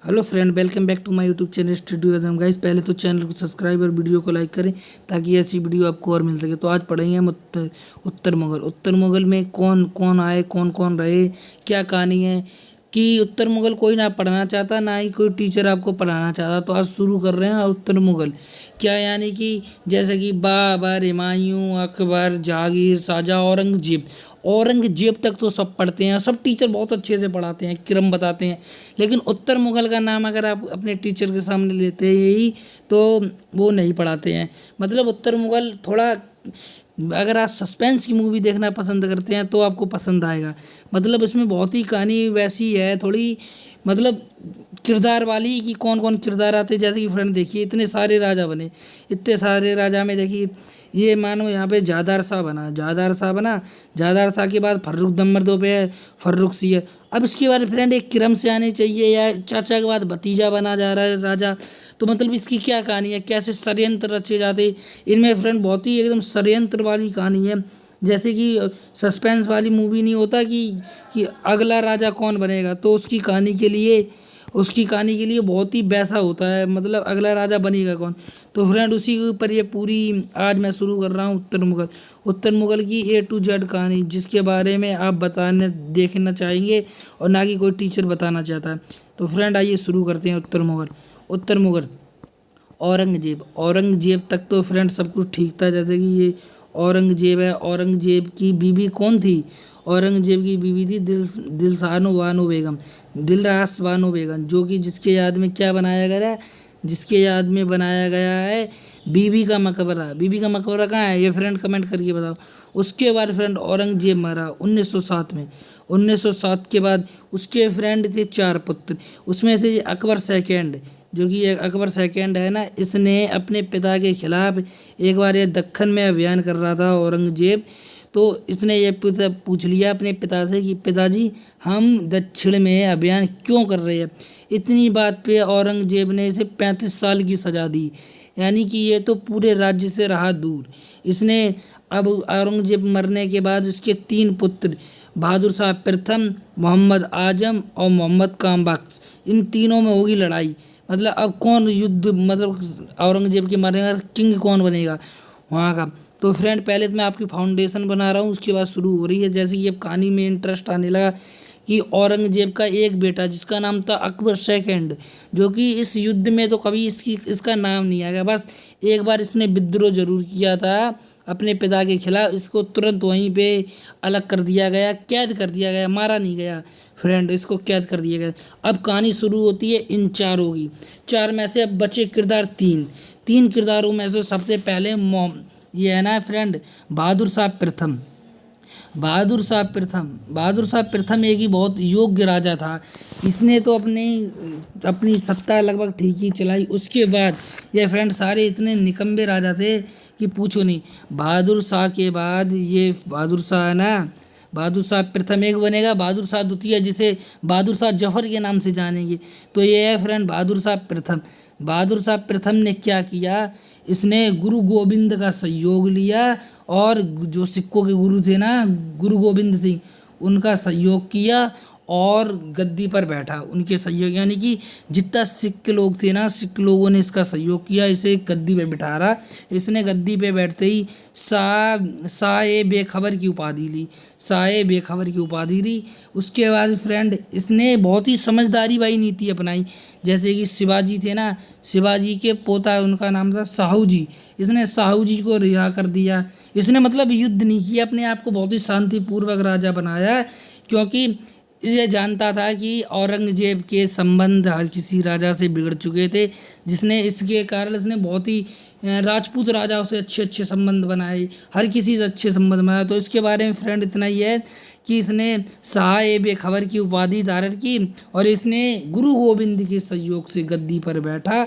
Hello friend, welcome back to my YouTube channel studio exam. Guys, पहले तो channel को subscribe और video को लाइक करें ताकि ऐसी वीडियो आपको और मिल सके। तो आज पढ़ेंगे हम उत्तर मुगल। उत्तर मुगल में कौन कौन आए, कौन कौन रहे, क्या कहानी है। कि उत्तर मुगल कोई ना पढ़ना चाहता, ना ही कोई टीचर आपको पढ़ाना चाहता। तो आज शुरू कर रहे हैं उत्तर मुगल। क्या यानी कि जैसे कि बाबर, हुमायूं, अकबर, जहांगीर, शाहजहां, औरंगजेब। औरंगजेब तक तो सब पढ़ते हैं, सब टीचर बहुत अच्छे से पढ़ाते हैं, क्रम बताते हैं। लेकिन उत्तर मुगल का नाम अगर आप अपने टीचर के सामने लेते हैं यही, तो वो नहीं पढ़ाते हैं। मतलब उत्तर मुगल थोड़ा, अगर आप सस्पेंस की मूवी देखना पसंद करते हैं तो आपको पसंद आएगा। मतलब इसमें बहुत ही कहानी वैसी है थोड़ी, मतलब किरदार वाली, कि कौन कौन किरदार आते हैं। जैसे कि फ्रेंड देखिए, इतने सारे राजा बने, इतने सारे राजा में देखिए, ये मानो यहाँ पे जादार शाह बना, जादार शाह बना। जादार शाह के बाद फर्रुख नंबर 2 पे है, फर्रुख सिंह। अब इसके बाद फ्रेंड एक क्रम से आने चाहिए, या चाचा के बाद भतीजा बना जा रहा है राजा। तो मतलब इसकी क्या कहानी है, कैसे षड्यंत्र रचे जाते। इनमें फ्रेंड बहुत ही एकदम षड्यंत्र वाली कहानी है। जैसे कि सस्पेंस वाली मूवी नहीं होता कि अगला राजा कौन बनेगा, तो उसकी कहानी के लिए बहुत ही वैसा होता है, मतलब अगला राजा बनेगा कौन। तो फ्रेंड उसी के ऊपर ये पूरी आज मैं शुरू कर रहा हूँ उत्तर मुगल। उत्तर मुगल की ए टू जेड कहानी, जिसके बारे में आप बताने देखना चाहेंगे और ना कि कोई टीचर बताना चाहता है। तो फ्रेंड आइए शुरू करते हैं उत्तर मुगल। उत्तर मुगल औरंगजेब। औरंगजेब तक तो फ्रेंड सब कुछ ठीक था। जैसे कि ये औरंगजेब है, औरंगजेब की बीवी कौन थी? औरंगजेब की बीवी थी दिलशानो बानो बेगम, दिलरास बानो बेगम, जो कि जिसके याद में क्या बनाया गया है, जिसके याद में बनाया गया है बीबी का मकबरा। बीबी का मकबरा कहाँ है ये फ्रेंड कमेंट करके बताओ। उसके बाद फ्रेंड औरंगजेब मरा 1907 में। 1907 के बाद उसके फ्रेंड थे 4 पुत्र, उसमें से अकबर सेकेंड, जो कि अकबर सेकेंड है ना, इसने अपने पिता के खिलाफ एक बार ये दक्कन में अभियान कर रहा था औरंगजेब। तो इसने ये पूछ लिया अपने पिता से कि पिताजी, हम दक्षिण में अभियान क्यों कर रहे हैं। इतनी बात पे औरंगजेब ने इसे 35 साल की सजा दी, यानी कि ये तो पूरे राज्य से रहा दूर। इसने अब औरंगजेब मरने के बाद उसके 3 पुत्र बहादुर शाह प्रथम, मोहम्मद आजम और मोहम्मद कामबख्श, इन तीनों में होगी लड़ाई। मतलब अब कौन युद्ध, मतलब औरंगजेब के मरने का किंग कौन बनेगा वहाँ का। तो फ्रेंड पहले तो मैं आपकी फाउंडेशन बना रहा हूँ, उसके बाद शुरू हो रही है। जैसे कि अब कहानी में इंटरेस्ट आने लगा कि औरंगजेब का एक बेटा जिसका नाम था अकबर सेकेंड, जो कि इस युद्ध में तो कभी इसका नाम नहीं आया, बस एक बार इसने विद्रोह जरूर किया था अपने पिता के खिलाफ। इसको तुरंत वहीं पे अलग कर दिया गया, कैद कर दिया गया, मारा नहीं गया फ्रेंड, इसको कैद कर दिया गया। अब कहानी शुरू होती है इन चारों की। 4 में से अब बचे किरदार 3। 3 किरदारों में से सबसे पहले ये है ना फ्रेंड, बहादुर शाह प्रथम। बहादुर शाह प्रथम एक ही बहुत योग्य राजा था। इसने तो अपनी सत्ता लगभग ठीक ही चलाई। उसके बाद ये फ्रेंड सारे इतने निकम्बे राजा थे कि पूछो नहीं। बहादुर शाह के बाद ये बहादुर शाह है ना, बहादुर शाह प्रथम एक बनेगा, बहादुर शाह द्वितीय, जिसे बहादुर शाह जफर के नाम से जानेंगे। तो ये है फ्रेंड बहादुर शाह प्रथम। बहादुर शाह प्रथम ने क्या किया, इसने गुरु गोविंद का सहयोग लिया, और जो सिक्कों के गुरु थे ना, गुरु गोविंद सिंह, उनका सहयोग किया और गद्दी पर बैठा। उनके सहयोग, यानी कि जितना सिख लोग थे ना, सिख लोगों ने इसका सहयोग किया, इसे गद्दी पे बिठा रहा। इसने गद्दी पे बैठते ही शाह बेखबर की उपाधि ली, शाह बेखबर की उपाधि ली। उसके बाद फ्रेंड इसने बहुत ही समझदारी वाली नीति अपनाई। जैसे कि शिवाजी थे ना, शिवाजी के पोता, उनका नाम था साहू जी। इसने साहू जी को रिहा कर दिया। इसने मतलब युद्ध नहीं किया, अपने आप को बहुत ही शांतिपूर्वक राजा बनाया, क्योंकि ये जानता था कि औरंगजेब के संबंध हर किसी राजा से बिगड़ चुके थे, जिसने इसके कारण इसने बहुत ही राजपूत राजाओं से अच्छे अच्छे संबंध बनाए, हर किसी से अच्छे संबंध बनाए। तो इसके बारे में फ्रेंड इतना ही है कि इसने शाह बेखबर की उपाधि धारण की, और इसने गुरु गोविंद के सहयोग से गद्दी पर बैठा।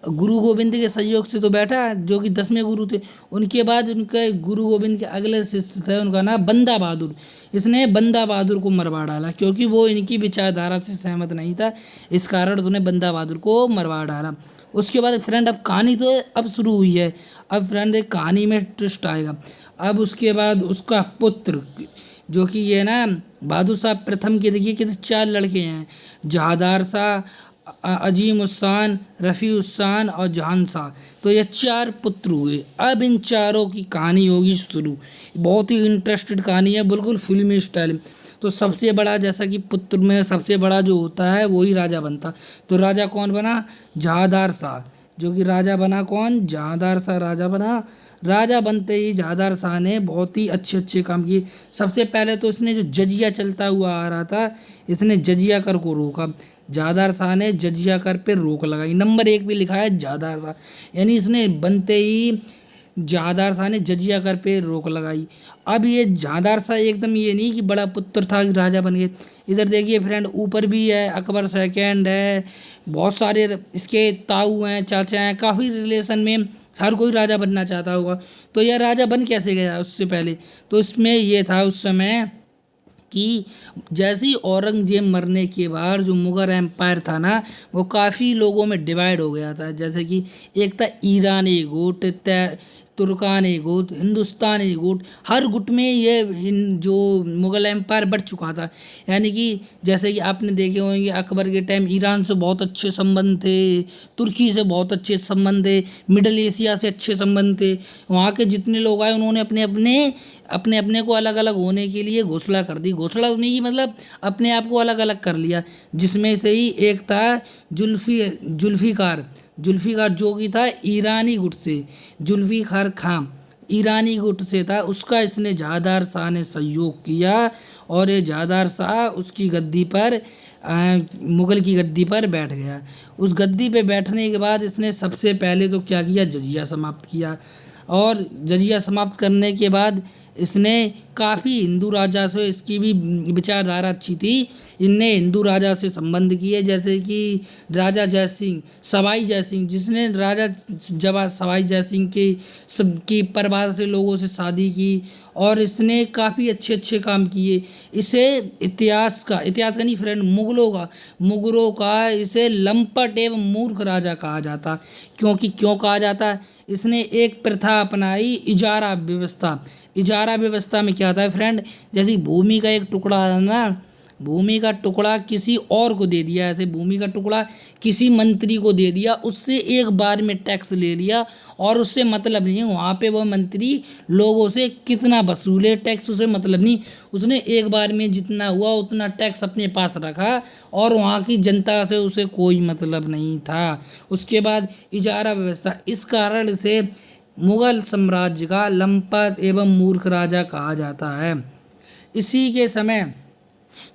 गुरु गोविंद के सहयोग से तो बैठा, जो कि 10वें गुरु थे। उनके बाद उनके गुरु गोविंद के अगले शिष्य थे, उनका नाम बंदा बहादुर। इसने बंदा बहादुर को मरवा डाला, क्योंकि वो इनकी विचारधारा से सहमत नहीं था, इस कारण उन्होंने बंदा बहादुर को मरवा डाला। उसके बाद फ्रेंड अब कहानी तो अब शुरू हुई है। अब फ्रेंड एक कहानी में ट्विस्ट आएगा। अब उसके बाद उसका पुत्र, जो कि ये ना बहादुर शाह प्रथम के, देखिए कितने 4 लड़के हैं, जहादार शाह, अजीम उस्सान, रफ़ी उस्सान और जहान शाह। तो ये 4 पुत्र हुए। अब इन चारों की कहानी होगी शुरू। बहुत ही इंटरेस्टेड कहानी है, बिल्कुल फिल्मी स्टाइल में। तो सबसे बड़ा, जैसा कि पुत्र में सबसे बड़ा जो होता है वही राजा बनता। तो राजा कौन बना? जहांदार शाह। जो कि राजा बना कौन? जहांदार शाह राजा बना। राजा बनते ही जहांदार शाह ने बहुत ही अच्छे अच्छे काम किए। सबसे पहले तो इसने जो जजिया चलता हुआ आ रहा था, इसने जजिया कर को रोका। जहांदार शाह ने जजिया कर पे रोक लगाई। नंबर 1 पे लिखा है जहांदार शाह, यानी इसने बनते ही जहांदार शाह ने जजिया कर पे रोक लगाई। अब ये जहांदार शाह एकदम ये नहीं कि बड़ा पुत्र था कि राजा बन गए। इधर देखिए फ्रेंड, ऊपर भी है अकबर सेकंड है, बहुत सारे इसके ताऊ हैं, चाचा हैं, काफ़ी रिलेशन में हर कोई राजा बनना चाहता होगा। तो यह राजा बन कैसे गया उससे पहले? तो इसमें ये था उस समय कि जैसे ही औरंगजेब मरने के बाद जो मुगल एम्पायर था ना, वो काफ़ी लोगों में डिवाइड हो गया था। जैसे कि एक था ईरानी गुट, तुर्कानी गुट, हिंदुस्तानी गुट। हर गुट में ये जो मुगल एम्पायर बढ़ चुका था। यानी कि जैसे कि आपने देखे होंगे अकबर के टाइम ईरान से बहुत अच्छे संबंध थे, तुर्की से बहुत अच्छे संबंध थे, मिडल एशिया से अच्छे संबंध थे। वहाँ के जितने लोग आए उन्होंने अपने अपने को अलग अलग होने के लिए घोषणा कर दी। घोषणा नहीं की मतलब अपने आप को अलग अलग कर लिया। जिसमें से ही एक था जुल्फिकार। जुल्फिकार जो कि था ईरानी गुट से। जुल्फिकार खां ईरानी गुट से था। उसका इसने जहांदार शाह ने सहयोग किया और ये जहांदार शाह उसकी गद्दी पर मुगल की गद्दी पर बैठ गया। उस गद्दी पे बैठने के बाद इसने सबसे पहले तो क्या किया? जजिया समाप्त किया। और जजिया समाप्त करने के बाद इसने काफ़ी हिंदू राजा से, इसकी भी विचारधारा अच्छी थी, इनने हिंदू राजा से संबंध किए। जैसे कि राजा जय सिंह, सवाई जय सिंह, जिसने राजा जब सवाई जय सिंह के सबकी परिवार से लोगों से शादी की और इसने काफ़ी अच्छे अच्छे काम किए। इसे इतिहास का नहीं फ्रेंड, मुगलों का इसे लंपट एवं मूर्ख राजा कहा जाता। क्यों कहा जाता? इसने एक प्रथा अपनाई, इजारा व्यवस्था। इजारा व्यवस्था में क्या होता है फ्रेंड? जैसे भूमि का एक टुकड़ा है ना, भूमि का टुकड़ा किसी और को दे दिया, ऐसे भूमि का टुकड़ा किसी मंत्री को दे दिया, उससे एक बार में टैक्स ले लिया और उससे मतलब नहीं है वहाँ पे वो मंत्री लोगों से कितना वसूले टैक्स, उसे मतलब नहीं। उसने एक बार में जितना हुआ उतना टैक्स अपने पास रखा और वहाँ की जनता से उसे कोई मतलब नहीं था। उसके बाद इजारा व्यवस्था, इस कारण इसे मुगल साम्राज्य का लंपट एवं मूर्ख राजा कहा जाता है। इसी के समय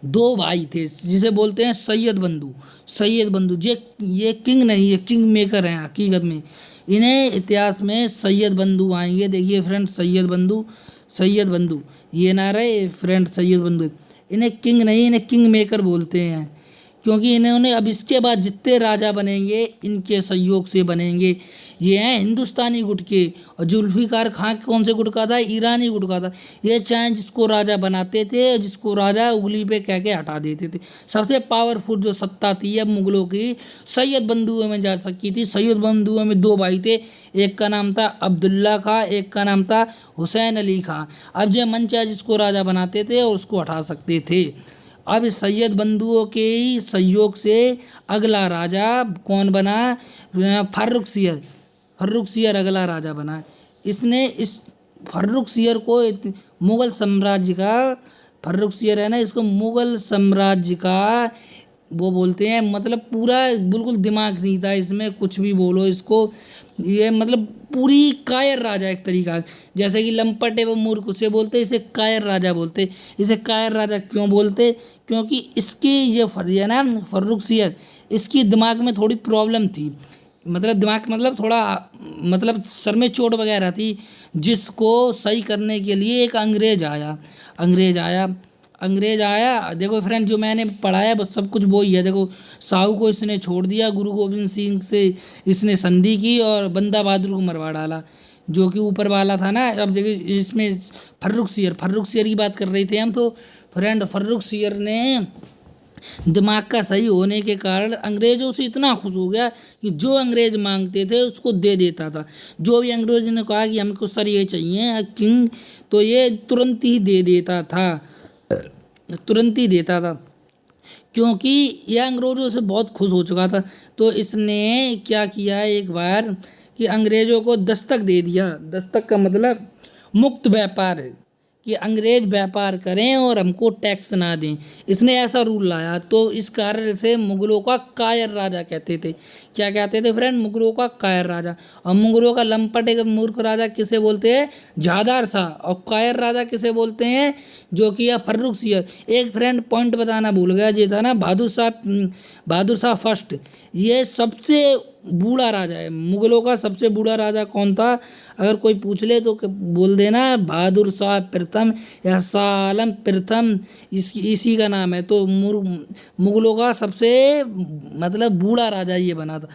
2 भाई थे जिसे बोलते हैं सैयद बंधु। सैयद बंधु ये किंग नहीं है, किंग मेकर हैं हकीकत में। इन्हें इतिहास में सैयद बंधु आएंगे। देखिए फ्रेंड, सैयद बंधु ये ना रहे फ्रेंड, सैयद बंधु। इन्हें किंग नहीं, इन्हें किंग मेकर बोलते हैं। क्योंकि इन्होंने अब इसके बाद जितने राजा बनेंगे इनके सहयोग से बनेंगे। ये हैं हिंदुस्तानी गुट के। और जुल्फिकार खां कौन से गुट का था? ईरानी गुट का था। ये चाहे जिसको राजा बनाते थे और जिसको राजा उंगली पे कह के हटा देते थे। सबसे पावरफुल जो सत्ता थी अब मुगलों की सैयद बंधुओं में जा सकी थी। सैयद बंधुओं में 2 भाई थे, एक का नाम था अब्दुल्ला खां, एक का नाम था हुसैन अली खां। अब जो मन चाहे जिसको राजा बनाते थे और उसको हटा सकते थे। अब सैयद बंधुओं के ही सहयोग से अगला राजा कौन बना? फर्रुख सियर अगला राजा बना। इसने इस फर्रुख सियर को मुगल साम्राज्य का, फर्रुख सियर है ना, इसको मुगल साम्राज्य का वो बोलते हैं। मतलब पूरा बिल्कुल दिमाग नहीं था इसमें, कुछ भी बोलो इसको। ये मतलब पूरी कायर राजा एक तरीका, जैसे कि लंपट एवं मूर्ख उसे बोलते, इसे कायर राजा बोलते। इसे कायर राजा क्यों बोलते? क्योंकि इसकी ये फरिया ना फर्रुख सियर, इसकी दिमाग में थोड़ी प्रॉब्लम थी। मतलब दिमाग मतलब थोड़ा मतलब सर में चोट वगैरह थी, जिसको सही करने के लिए एक अंग्रेज आया। देखो फ्रेंड, जो मैंने पढ़ाया बस सब कुछ वो ही है। देखो, साहू को इसने छोड़ दिया, गुरु गोविंद सिंह से इसने संधि की और बंदा बहादुर को मरवा डाला, जो कि ऊपर वाला था ना। अब देखिए इसमें फर्रुख सियर की बात कर रहे थे हम। तो फ्रेंड, फर्रुख सियर ने दिमाग का सही होने के कारण अंग्रेजों से इतना खुश हो गया कि जो अंग्रेज मांगते थे उसको दे देता था। जो भी अंग्रेज ने कहा कि हमको सर ये चाहिए किंग, तो ये तुरंत ही दे देता था, तुरंत ही देता था। क्योंकि यह अंग्रेज़ों से बहुत खुश हो चुका था। तो इसने क्या किया एक बार कि अंग्रेज़ों को दस्तक दे दिया। दस्तक का मतलब मुक्त व्यापार है कि अंग्रेज व्यापार करें और हमको टैक्स ना दें। इसने ऐसा रूल लाया। तो इस कारण से मुगलों का कायर राजा कहते थे। क्या कहते थे फ्रेंड? मुगलों का कायर राजा। और मुगलों का लंपट एक मूर्ख राजा किसे बोलते हैं? झादार शाह। और कायर राजा किसे बोलते हैं? जो कि है फर्रुख सियर। एक फ्रेंड पॉइंट बताना भूल गया, ये था ना बहादुर शाह फर्स्ट। ये सबसे बूढ़ा राजा है। मुगलों का सबसे बूढ़ा राजा कौन था? अगर कोई पूछ ले तो बोल देना बहादुर शाह प्रथम या शाह आलम प्रथम, इसी का नाम है। तो मुगलों का सबसे मतलब बूढ़ा राजा ये बना था।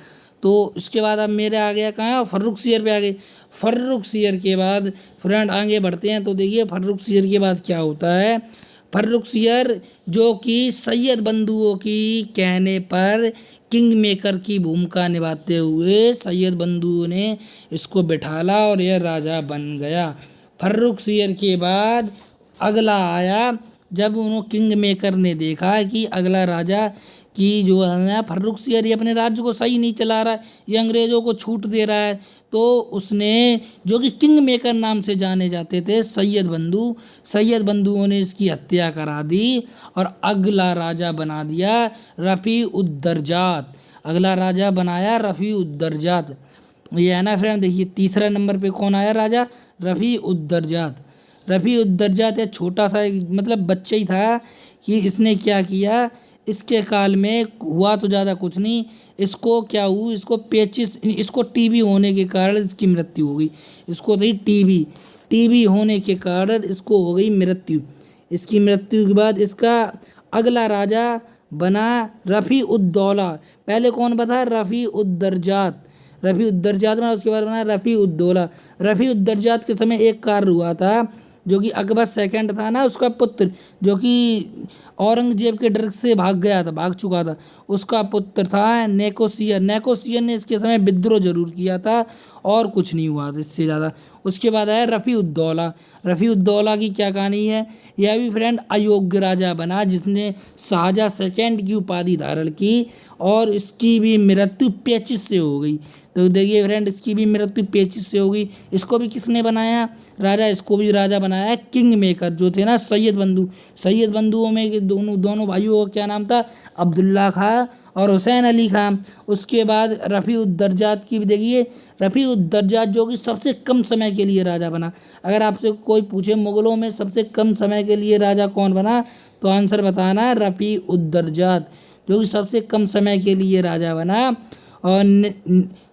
तो इसके बाद अब मेरे आ गया कहाँ? फर्रुख सियर पे आ गए। फर्रुख सियर के बाद फ्रेंड आगे बढ़ते हैं। तो देखिए फर्रुख सियर के बाद क्या होता है। फर्रुख सियर जो कि सैयद बंधुओं की कहने पर किंग मेकर की भूमिका निभाते हुए सैयद बंधुओं ने इसको बिठाला और यह राजा बन गया। फर्रुख सियर के बाद अगला आया। जब उन्होंने किंग मेकर ने देखा कि अगला राजा कि जो है ना फर्रुख सियर ये अपने राज्य को सही नहीं चला रहा है, ये अंग्रेजों को छूट दे रहा है, तो उसने जो कि किंग मेकर नाम से जाने जाते थे सैयद बंधुओं ने इसकी हत्या करा दी और अगला राजा बना दिया रफ़ी उद्दरजात। अगला राजा बनाया रफ़ी उद्दरजात। ये है ना फ्रेंड। देखिए तीसरा नंबर पे कौन आया राजा? रफ़ी उद्दरजात। रफ़ी उद्दरजात या छोटा सा मतलब बच्चा ही था कि इसने क्या किया। इसके काल में हुआ तो ज़्यादा कुछ नहीं। इसको क्या हुआ? इसको टीबी होने के कारण इसकी मृत्यु हो गई। इसको थी टीबी होने के कारण इसको हो गई मृत्यु। इसकी मृत्यु के बाद इसका अगला राजा बना रफ़ी उद्दौला। पहले कौन बता? रफ़ी उद्दरजात। रफ़ी उद्दरजात बना, उसके बाद बना रफ़ी उद्दौला। रफ़ी उद्दरजात के समय एक कार्य हुआ था जो कि अकबर सेकंड था ना, उसका पुत्र जो कि औरंगजेब के डर से भाग चुका था, उसका पुत्र था नेकोसियर। नेकोसियर ने इसके समय विद्रोह जरूर किया था और कुछ नहीं हुआ था इससे ज़्यादा। उसके बाद आया रफ़ी उद्दौला। रफ़ी उद्दौला की क्या कहानी है? यह भी फ्रेंड अयोग्य राजा बना जिसने शाहजहाँ सेकंड की उपाधि धारण की और इसकी भी मृत्यु पेचिश से हो गई। तो देखिए फ्रेंड इसकी भी मृत्यु पेचिश से हो गई। इसको भी किसने बनाया राजा? इसको भी राजा बनाया किंग मेकर जो थे ना सैयद बंधुओं में के दोनों भाइयों का क्या नाम था? अब्दुल्ला खां और हुसैन अली खां। उसके बाद रफ़ी उद्दरजात की भी देखिए। रफ़ी उद्दरजात जो कि सबसे कम समय के लिए राजा बना। अगर आपसे कोई पूछे मुगलों में सबसे कम समय के लिए राजा कौन बना, तो आंसर बताना रफ़ी उद्दरजात जो कि सबसे कम समय के लिए राजा बना। और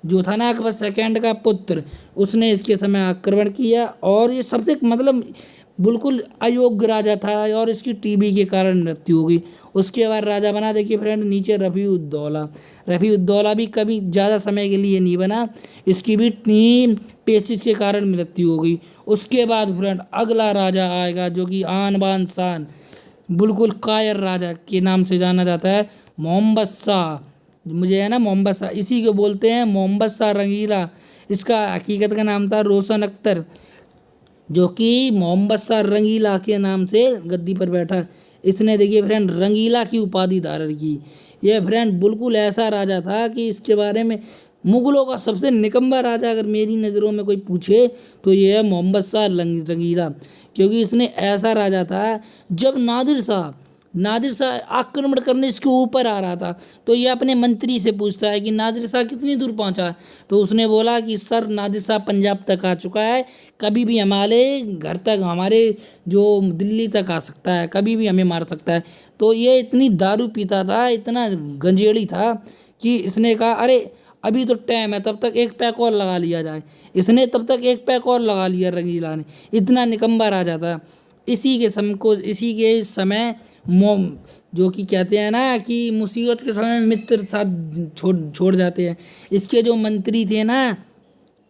जो था ना अकबर सेकंड का पुत्र, उसने इसके समय आक्रमण किया और ये सबसे मतलब बिल्कुल अयोग्य राजा था और इसकी टीबी के कारण मृत्यु हो गई। उसके बाद राजा बना देखिए फ्रेंड नीचे रफ़ी उद्दौला। रफ़ी उद्दौला भी कभी ज़्यादा समय के लिए नहीं बना, इसकी भी पेचिश के कारण मृत्यु हो गई। उसके बाद फ्रेंड अगला राजा आएगा जो कि आन बान शान बिल्कुल कायर राजा के नाम से जाना जाता है, मोहम्मद शाह। मुझे है ना मोहम्मद शाह, इसी को बोलते हैं मोहम्मद शाह रंगीला। इसका हकीकत का नाम था रोशन अख्तर जो कि मोहम्मद शाह रंगीला के नाम से गद्दी पर बैठा। इसने देखिए फ्रेंड रंगीला की उपाधि धारण की। यह फ्रेंड बिल्कुल ऐसा राजा था कि इसके बारे में मुगलों का सबसे निकम्मा राजा अगर मेरी नज़रों में कोई पूछे तो ये है मोहम्मद शाह रंगीला। क्योंकि इसने ऐसा राजा था जब नादिर शाह आक्रमण करने इसके ऊपर आ रहा था तो ये अपने मंत्री से पूछता है कि नादिर शाह कितनी दूर पहुंचा। तो उसने बोला कि सर नादिर शाह पंजाब तक आ चुका है, कभी भी हमारे घर तक हमारे जो दिल्ली तक आ सकता है, कभी भी हमें मार सकता है। तो ये इतनी दारू पीता था, इतना गंजेड़ी था कि इसने कहा अरे अभी तो टाइम है, तब तक एक पैक और लगा लिया जाए। इसने तब तक एक पैक और लगा लिया रंगीला ने। इतना निकम्मा राजा था। इसी के समय जो कि कहते हैं ना कि मुसीबत के समय मित्र साथ छोड़ जाते हैं। इसके जो मंत्री थे ना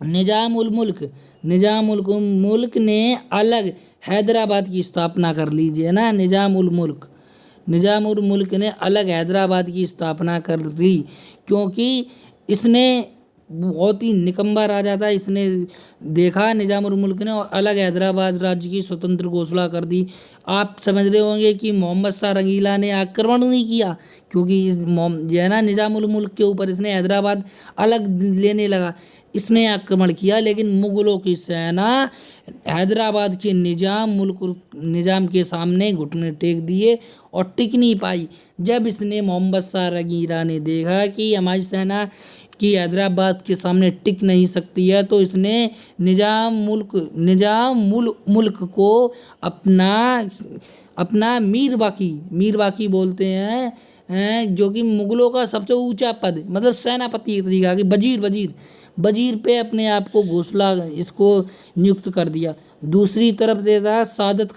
निजाम उल मुल्क ने अलग हैदराबाद की स्थापना कर लीजिए ना। निजाम उल मुल्क ने अलग हैदराबाद की स्थापना कर दी क्योंकि इसने बहुत ही निकम्मा राजा था। इसने देखा निजाम उल मुल्क ने और अलग हैदराबाद राज्य की स्वतंत्र घोषणा कर दी। आप समझ रहे होंगे कि मोहम्मद शाह रंगीला ने आक्रमण नहीं किया, क्योंकि जो है ना निजाम उल मुल्क के ऊपर इसने हैदराबाद अलग लेने लगा, इसने आक्रमण किया। लेकिन मुगलों की सेना हैदराबाद के निजाम के सामने घुटने टेक दिए और टिक नहीं पाई। जब इसने मोहम्मद शाह रंगीला ने देखा कि हमारी सेना कि हैदराबाद के सामने टिक नहीं सकती है, तो इसने निजाम मुल्क को अपना अपना मीर बाकी बोलते हैं, जो कि मुगलों का सबसे ऊंचा पद, मतलब सेनापति एक तरीका की वजीर पे अपने आप को घोषणा इसको नियुक्त कर दिया। दूसरी तरफ से था सादत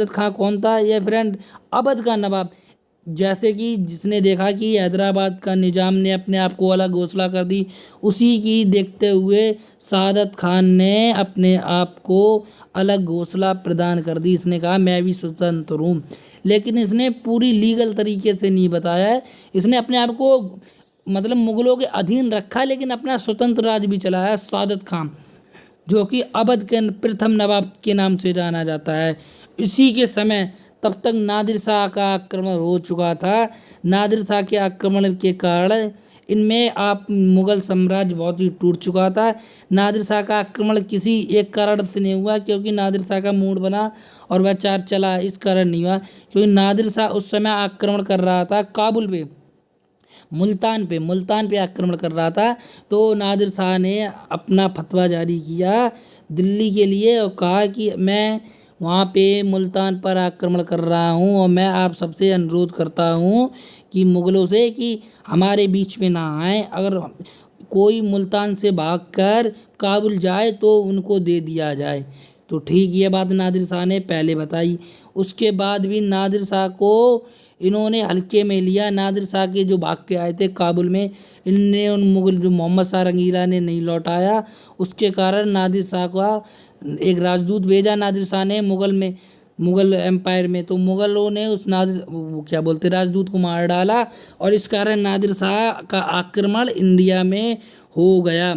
खां कौन था ये फ्रेंड? अवध का नवाब। जैसे कि जिसने देखा कि हैदराबाद का निजाम ने अपने आप को अलग घोषणा कर दी, उसी की देखते हुए सादत खान ने अपने आप को अलग घोषणा प्रदान कर दी। इसने कहा मैं भी स्वतंत्र हूँ, लेकिन इसने पूरी लीगल तरीके से नहीं बताया है। इसने अपने आप को मतलब मुगलों के अधीन रखा, लेकिन अपना स्वतंत्र राज भी चलाया सादत खान, जो कि अवध के प्रथम नवाब के नाम से जाना जाता है। इसी के समय तब तक नादिर शाह का आक्रमण हो चुका था। नादिर शाह के आक्रमण के कारण इनमें आप मुगल साम्राज्य बहुत ही टूट चुका था। नादिर शाह का आक्रमण किसी एक कारण से नहीं हुआ, क्योंकि नादिर शाह का मूड बना और वह चार चला, इस कारण नहीं हुआ। क्योंकि नादिर शाह उस समय आक्रमण कर रहा था काबुल पे, मुल्तान पे आक्रमण कर रहा था। तो नादिर शाह ने अपना फतवा जारी किया दिल्ली के लिए और कहा कि मैं वहाँ पे मुल्तान पर आक्रमण कर रहा हूँ और मैं आप सबसे अनुरोध करता हूँ कि मुगलों से कि हमारे बीच में ना आए। अगर कोई मुल्तान से भागकर काबुल जाए तो उनको दे दिया जाए। तो ठीक ये बात नादिर शाह ने पहले बताई। उसके बाद भी नादिर शाह को इन्होंने हल्के में लिया। नादिर शाह के जो भाग के आए थे काबुल में, इनने उन मुगल जो मोहम्मद शाह रंगीला ने नहीं लौटाया। उसके कारण नादिर शाह का एक राजदूत भेजा नादिर शाह ने मुगल एम्पायर में, तो मुगलों ने उस राजदूत को मार डाला और इस कारण नादिर शाह का आक्रमण इंडिया में हो गया।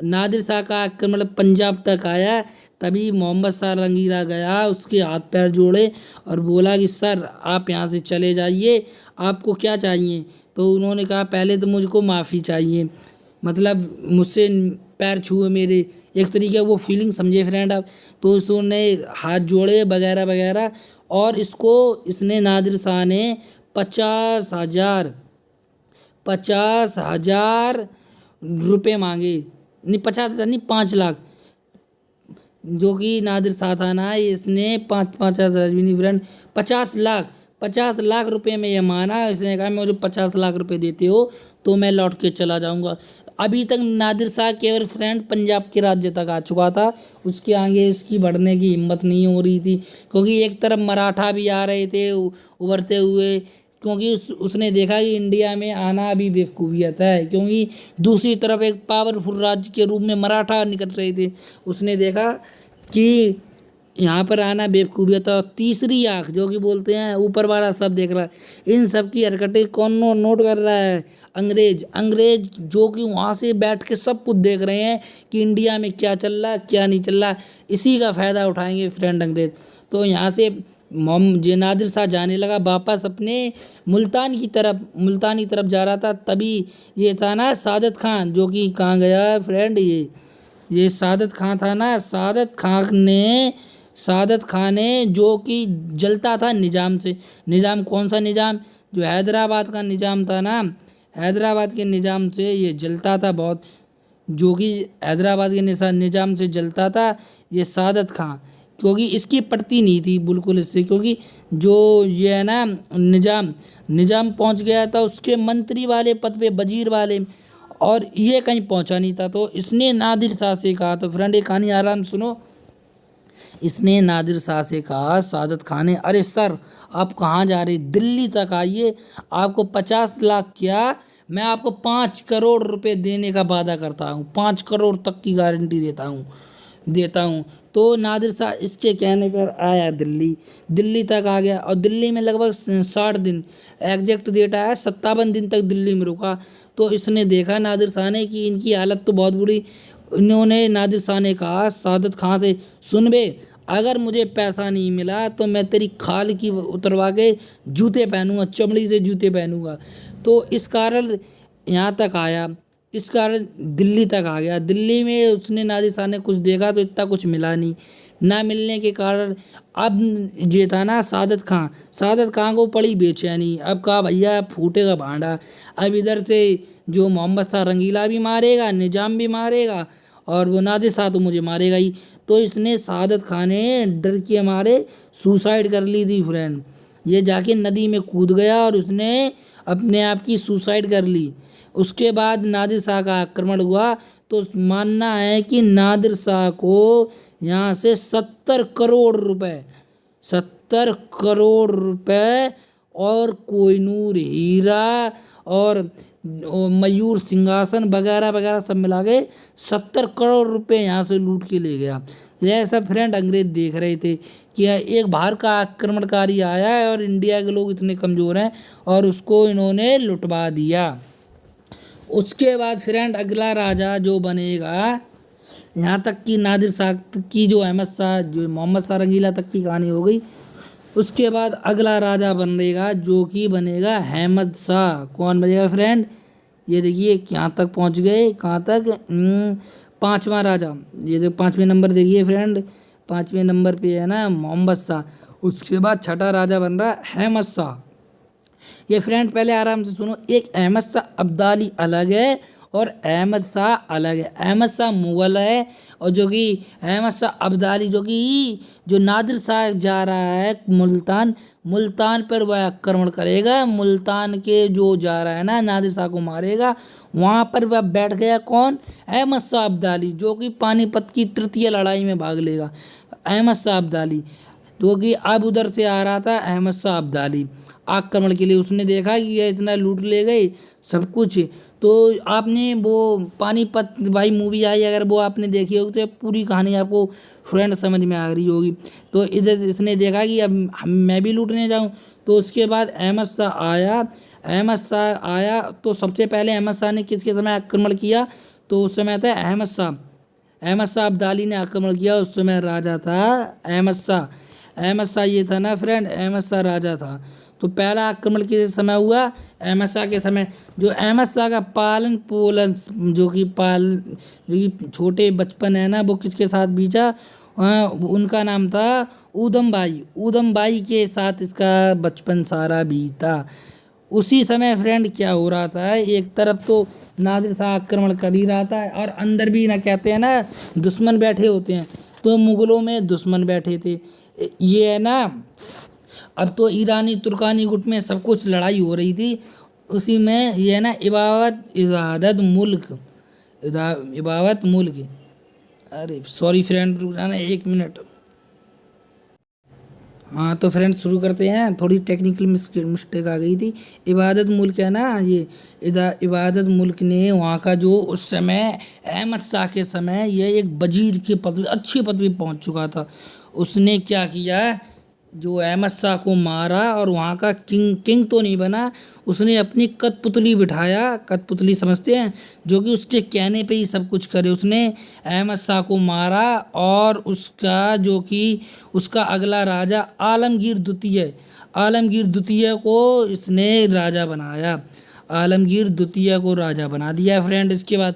नादिर शाह का आक्रमण पंजाब तक आया, तभी मोहम्मद शाह रंगीला गया, उसके हाथ पैर जोड़े और बोला कि सर आप यहाँ से चले जाइए, आपको क्या चाहिए? तो उन्होंने कहा पहले तो मुझको माफ़ी चाहिए, मतलब मुझसे पैर छुए मेरे, एक तरीके वो फीलिंग समझे फ्रेंड आप। तो उसने हाथ जोड़े वगैरह वगैरह और इसने नादिर शाह ने 50,000 रुपये मांगे, नहीं 50,000 नहीं 5 लाख, जो कि नादिर शाह था ना, इसने 50,000 भी नहीं फ्रेंड 50 लाख रुपए में ये माना। इसने कहा मुझे 50 लाख रुपए देते हो तो मैं लौट के चला जाऊंगा। अभी तक नादिर शाह केवल फ्रेंड पंजाब के राज्य तक आ चुका था, उसके आगे उसकी बढ़ने की हिम्मत नहीं हो रही थी, क्योंकि एक तरफ मराठा भी आ रहे थे उभरते हुए, क्योंकि उसने देखा कि इंडिया में आना अभी बेवकूफ़ियत है, क्योंकि दूसरी तरफ एक पावरफुल राज्य के रूप में मराठा निकल रहे थे। उसने देखा कि यहाँ पर आना बेवकूफ़ियत है। और तीसरी आँख जो कि बोलते हैं ऊपर वाला सब देख रहा है, इन सब की हरकतें कौन नोट कर रहा है? अंग्रेज जो कि वहाँ से बैठ के सब कुछ देख रहे हैं कि इंडिया में क्या चल रहा क्या नहीं चल रहा, इसी का फ़ायदा उठाएंगे फ्रेंड अंग्रेज। तो यहाँ से नादिर शाह जाने लगा वापस अपने मुल्तानी तरफ जा रहा था। तभी ये था ना सादत खान, जो कि कहाँ गया फ्रेंड, ये सादत खान था ना। सादत खान ने जो कि जलता था निजाम से। निजाम कौन सा निजाम? जो हैदराबाद का निजाम था ना, हैदराबाद के निजाम से ये जलता था बहुत, जो कि हैदराबाद के निजाम से जलता था ये सादत खान, क्योंकि इसकी पड़ती नहीं थी बिल्कुल इससे, क्योंकि जो ये है ना निजाम पहुंच गया था उसके मंत्री वाले पद पे, वजीर वाले, और ये कहीं पहुंचा नहीं था। तो इसने नादिर शाह से कहा, तो फ्रेंड ये कहानी आराम सुनो। इसने नादिर शाह से कहा सादत खान ने, अरे सर आप कहाँ जा रहे, दिल्ली तक आइए, आपको 50 लाख क्या, मैं आपको 5 करोड़ रुपए देने का वादा करता हूँ, 5 करोड़ तक की गारंटी देता हूँ। देता हूँ। तो नादिर शाह इसके कहने पर आया दिल्ली, दिल्ली तक आ गया और दिल्ली में लगभग 60 दिन, एग्जैक्ट डेट आया 57 दिन तक दिल्ली में रुका। तो इसने देखा नादिर शाह ने कि इनकी हालत तो बहुत बुरी। इन्होंने नादिर शाह ने कहा सादत खां से, सुन बे, अगर मुझे पैसा नहीं मिला तो मैं तेरी खाल की उतरवा के जूते पहनूंगा, चमड़ी से जूते पहनूंगा। तो इस कारण यहाँ तक आया, इस कारण दिल्ली तक आ गया। दिल्ली में उसने नादिर शाह ने कुछ देखा तो इतना कुछ मिला नहीं, ना मिलने के कारण अब ये था ना सादत खां को पड़ी बेचैनी। अब कहा भैया फूटेगा भांडा, अब इधर से जो मोहम्मद शाह रंगीला भी मारेगा, निजाम भी मारेगा और वो नादिर शाह तो मुझे मारेगा ही। तो इसने सादत खां ने डर के मारे सुसाइड कर ली थी फ्रेंड। ये जाके नदी में कूद गया और उसने अपने आप की सुसाइड कर ली। उसके बाद नादिर शाह का आक्रमण हुआ। तो मानना है कि नादिर शाह को यहाँ से 70 करोड़ रुपए और कोहिनूर हीरा और मयूर सिंहासन वगैरह वगैरह सब मिला के 70 करोड़ रुपए यहाँ से लूट के ले गया। यह सब फ्रेंड अंग्रेज देख रहे थे कि एक बाहर का आक्रमणकारी आया है और इंडिया के लोग इतने कमज़ोर हैं और उसको इन्होंने लुटवा दिया। उसके बाद फ्रेंड अगला राजा जो बनेगा, यहाँ तक कि नादिर शाह की जो अहमद शाह जो मोहम्मद शाह रंगीला तक की कहानी हो गई। उसके बाद अगला राजा बनेगा जो कि बनेगा अहमद शाह। कौन बनेगा फ्रेंड? ये देखिए यहाँ तक पहुँच गए, कहाँ तक, 5वां राजा। ये जो 5वें नंबर देखिए फ्रेंड, 5वें नंबर पे है ना मोहम्मद शाह। उसके बाद छठा राजा बन रहा है अहमद शाह। ये फ्रेंड पहले आराम से सुनो, एक अहमद शाह अब्दाली अलग है और अहमद शाह अलग है। अहमद शाह मुगल है और जो कि अहमद शाह अब्दाली जो नादिर शाह जा रहा है मुल्तान पर वह आक्रमण करेगा। मुल्तान के जो जा रहा है ना नादिर शाह को मारेगा, वहाँ पर वह बैठ गया कौन? अहमद शाह अब्दाली, जो कि पानीपत की तृतीय लड़ाई में भाग लेगा। अहमद शाह अब्दाली जो कि अब उधर से आ रहा था, अहमद शाह अब्दाली आक्रमण के लिए। उसने देखा कि ये इतना लूट ले गए सब कुछ। तो आपने वो पानीपत भाई मूवी आई, अगर वो आपने देखी होगी तो पूरी कहानी आपको फ्रेंड समझ में आ रही होगी। तो इधर इसने देखा कि अब मैं भी लूटने जाऊं। तो उसके बाद अहमद शाह आया तो सबसे पहले अहमद शाह ने किसके समय आक्रमण किया? तो उस समय था अहमद शाह अब्दाली ने आक्रमण किया। उस समय राजा था अहमद शाह ये था ना फ्रेंड, अहमद शाह राजा था। तो पहला आक्रमण किस समय हुआ? अहमद शाह के समय। जो अहमद शाह का पालन पोलन जो कि छोटे बचपन है ना, वो किसके साथ बीता? उनका नाम था ऊधम बाई के साथ इसका बचपन सारा बीता। उसी समय फ्रेंड क्या हो रहा था, एक तरफ तो नादिर शाह आक्रमण कर ही रहा था और अंदर भी ना कहते हैं ना दुश्मन बैठे होते हैं, तो मुगलों में दुश्मन बैठे थे। ये है ना, अब तो ईरानी तुर्कानी गुट में सब कुछ लड़ाई हो रही थी। उसी में ये है ना इबादत मुल्क। अरे सॉरी फ्रेंड, रुक जाना 1 मिनट। हाँ तो फ्रेंड शुरू करते हैं, थोड़ी टेक्निकल मिस्टेक आ गई थी। इबादत मुल्क है ना, ये इबादत मुल्क ने वहाँ का जो उस समय अहमद शाह के समय ये एक वजीर की पदवी, अच्छी पदवी पहुँच चुका था। उसने क्या किया, जो अहमद शाह को मारा और वहाँ का किंग तो नहीं बना, उसने अपनी कठपुतली बिठाया। कठपुतली समझते हैं, जो कि उसके कहने पे ही सब कुछ करे। उसने अहमद शाह को मारा और उसका अगला राजा आलमगीर द्वितीय को इसने राजा बनाया। आलमगीर द्वितीय को राजा बना दिया फ्रेंड। इसके बाद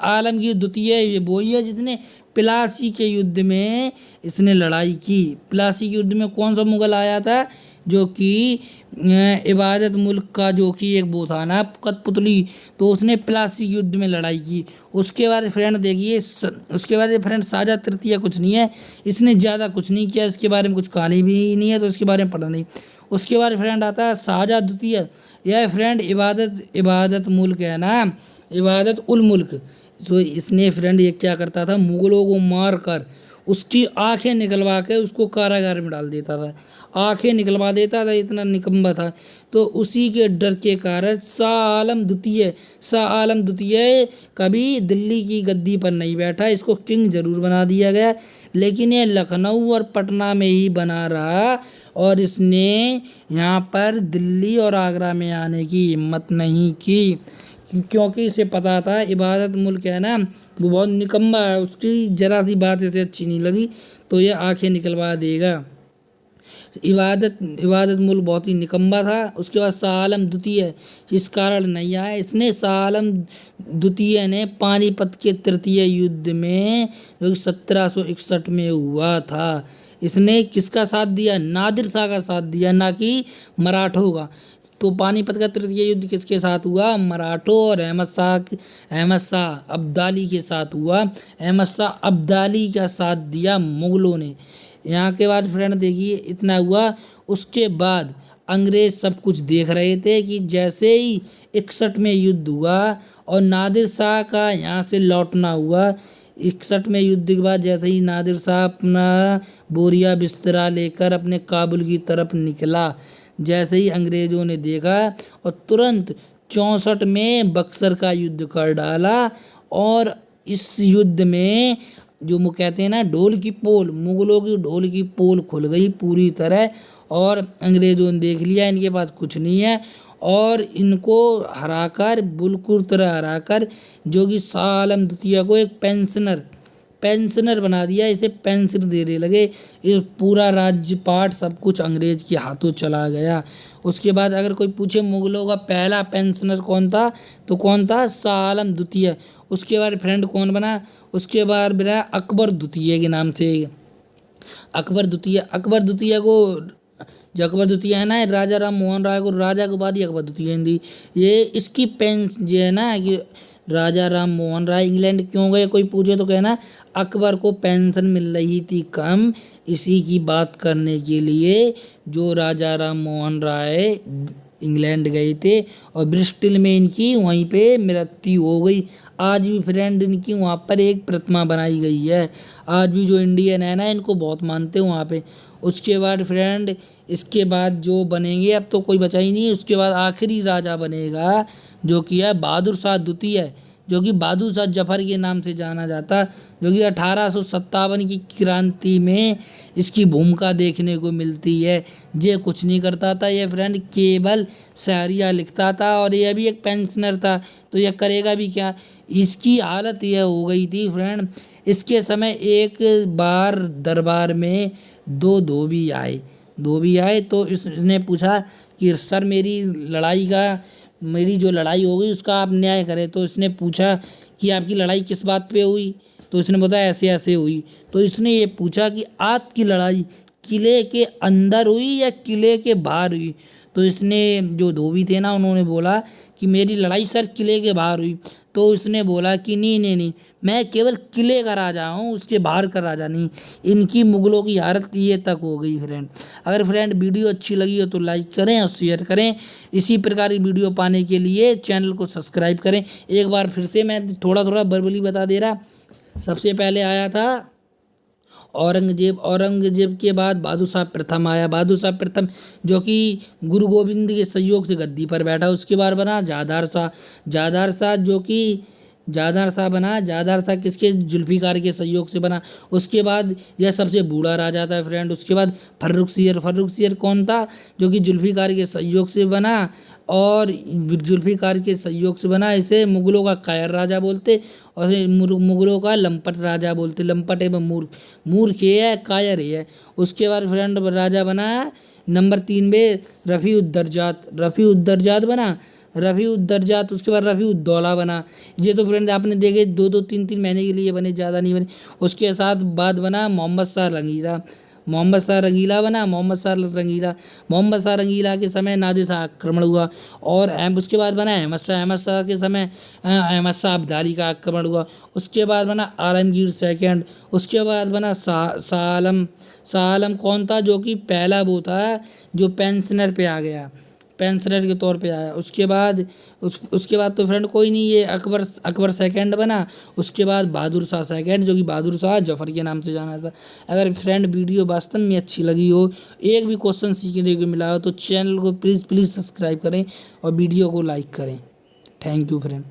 आलमगीर द्वितीय वही है जिसने प्लासी के युद्ध में इसने लड़ाई की। प्लासी के युद्ध में कौन सा मुगल आया था? जो कि इबादत मुल्क का जो कि एक वो था ना कठपुतली, तो उसने प्लासी के युद्ध में लड़ाई की। उसके बाद फ्रेंड देखिए, शाहजहाँ तृतीय कुछ नहीं है, इसने ज़्यादा कुछ नहीं किया, इसके बारे में कुछ कहानी भी नहीं है तो इसके बारे में पढ़ा नहीं। उसके बाद फ्रेंड आता है शाहजहाँ द्वितीय। यह फ्रेंड इबादत मुल्क है ना, इबादत उल मुल्क। तो इसने फ्रेंड ये क्या करता था, मुगलों को मार कर उसकी आंखें निकलवा के उसको कारागार में डाल देता था, आंखें निकलवा देता था, इतना निकम्मा था। तो उसी के डर के कारण शाह आलम द्वितीय कभी दिल्ली की गद्दी पर नहीं बैठा, इसको किंग जरूर बना दिया गया, लेकिन ये लखनऊ और पटना में ही बना रहा, और इसने यहाँ पर दिल्ली और आगरा में आने की हिम्मत नहीं की, क्योंकि इसे पता था इबादत मुल्क है ना, वो बहुत निकम्मा है, उसकी जरा सी बात इसे अच्छी नहीं लगी तो ये आंखें निकलवा देगा। इबादत मुल्क बहुत ही निकम्मा था। उसके बाद शाह आलम द्वितीय इस कारण नहीं आया, इसने शाह आलम द्वितीय ने पानीपत के तृतीय युद्ध में जो 1761 में हुआ था, इसने किसका साथ दिया? नादिर शाह का साथ दिया, ना कि मराठों का। तो पानीपत का तृतीय युद्ध किसके साथ हुआ? मराठों और अहमद शाह अब्दाली के साथ हुआ। अहमद शाह अब्दाली का साथ दिया मुगलों ने। यहाँ के बाद फ्रेंड देखिए इतना हुआ। उसके बाद अंग्रेज सब कुछ देख रहे थे कि जैसे ही 61 में युद्ध हुआ और नादिर शाह का यहाँ से लौटना हुआ, 61 में युद्ध के बाद जैसे ही नादिर शाह अपना बोरिया बिस्तरा लेकर अपने काबुल की तरफ निकला, जैसे ही अंग्रेजों ने देखा और तुरंत 64 में बक्सर का युद्ध कर डाला, और इस युद्ध में जो वो कहते हैं ना ढोल की पोल, मुगलों की ढोल की पोल खुल गई पूरी तरह, और अंग्रेजों ने देख लिया इनके पास कुछ नहीं है, और इनको हराकर बिल्कुल तरह हराकर जो कि शाह आलम द्वितीय को एक पेंशनर बना दिया, इसे पेंशन देने लगे। ये पूरा राज्यपाट सब कुछ अंग्रेज के हाथों चला गया। उसके बाद अगर कोई पूछे मुगलों का पहला पेंशनर कौन था, तो कौन था? शाह आलम द्वितीय। उसके बाद फ्रेंड कौन बना? उसके बाद बना अकबर द्वितीय के नाम से। अकबर द्वितीय को, जो अकबर द्वितीय है ना, राजा राम मोहन राय को राजा के बाद ही अकबर द्वितीय हिंदी, ये इसकी पेंस जो है ना कि राजा राम मोहन राय इंग्लैंड क्यों गए, कोई पूछे तो कहना अकबर को पेंशन मिल रही थी कम, इसी की बात करने के लिए जो राजा राम मोहन राय इंग्लैंड गए थे, और ब्रिस्टल में इनकी वहीं पे मृत्यु हो गई। आज भी फ्रेंड इनकी वहाँ पर एक प्रतिमा बनाई गई है, आज भी जो इंडियन है ना इनको बहुत मानते हैं वहाँ पे। उसके बाद फ्रेंड इसके बाद जो बनेंगे, अब तो कोई बचा ही नहीं, उसके बाद आखिरी राजा बनेगा जो कि है बहादुर शाह द्वितीय, जो कि बहादुर शाह जफर के नाम से जाना जाता, जो कि 1857 की क्रांति में इसकी भूमिका देखने को मिलती है। ये कुछ नहीं करता था ये फ्रेंड, केवल शायरिया लिखता था, और ये भी एक पेंशनर था, तो ये करेगा भी क्या। इसकी हालत यह हो गई थी फ्रेंड, इसके समय एक बार दरबार में दो धोबी आए तो इसने पूछा कि सर मेरी जो लड़ाई हो गई उसका आप न्याय करें। तो इसने पूछा कि आपकी लड़ाई किस बात पे हुई, तो इसने बताया ऐसे ऐसे हुई। तो इसने ये पूछा कि आपकी लड़ाई किले के अंदर हुई या किले के बाहर हुई। तो इसने जो धोबी थे ना उन्होंने बोला कि मेरी लड़ाई सर किले के बाहर हुई। तो उसने बोला कि नहीं, मैं केवल किले का राजा हूँ, उसके बाहर का राजा नहीं। इनकी मुगलों की हालत ये तक हो गई फ्रेंड। अगर फ्रेंड वीडियो अच्छी लगी हो तो लाइक करें और शेयर करें। इसी प्रकार की वीडियो पाने के लिए चैनल को सब्सक्राइब करें। एक बार फिर से मैं थोड़ा वर्बली बता दे रहा। सबसे पहले आया था औरंगजेब के बाद बहादुर शाह प्रथम आया। बहादुर शाह प्रथम जो कि गुरु गोविंद के सहयोग से गद्दी पर बैठा। उसके बाद बना जादार शाह जो कि जादार शाह किसके? जुल्फिकार के सहयोग से बना। उसके बाद यह सबसे बूढ़ा राजा था फ्रेंड। उसके बाद फर्रुख सियर कौन था? जो कि जुल्फिकार के सहयोग से बना, और जुल्फिकार के सहयोग से बना। इसे मुगलों का कायर राजा बोलते और मुगलों का लंपट राजा बोलते। लंपट एवं मूर्ख ये है, कायर ये है। उसके बाद फ्रेंड राजा बना नंबर 3 में रफ़ी उद्दरजात बना। उसके बाद रफ़ी उद्दौला बना। ये तो फ्रेंड आपने देखे 2-2 3-3 महीने के लिए बने, ज़्यादा नहीं बने। उसके साथ बाद बना मोहम्मद शाह रंगीला बना। मोहम्मद शाह रंगीला के समय नादिर शाह आक्रमण हुआ, और उसके बाद बना अहमद शाह के समय अहमद शाह अब्दाली का आक्रमण हुआ। उसके बाद बना आलमगीर सेकंड। उसके बाद बना शाह आलम कौन था? जो कि पहला वो था जो पेंशनर पे आ गया। पेंशनर के तौर पे आया। उसके बाद तो फ्रेंड कोई नहीं, ये अकबर सेकंड बना। उसके बाद बहादुर शाह सेकंड, जो कि बहादुर शाह जफर के नाम से जाना था। अगर फ्रेंड वीडियो वास्तव में अच्छी लगी हो, एक भी क्वेश्चन सीखने को मिला हो, तो चैनल को प्लीज़ सब्सक्राइब करें और वीडियो को लाइक करें। Thank you friend.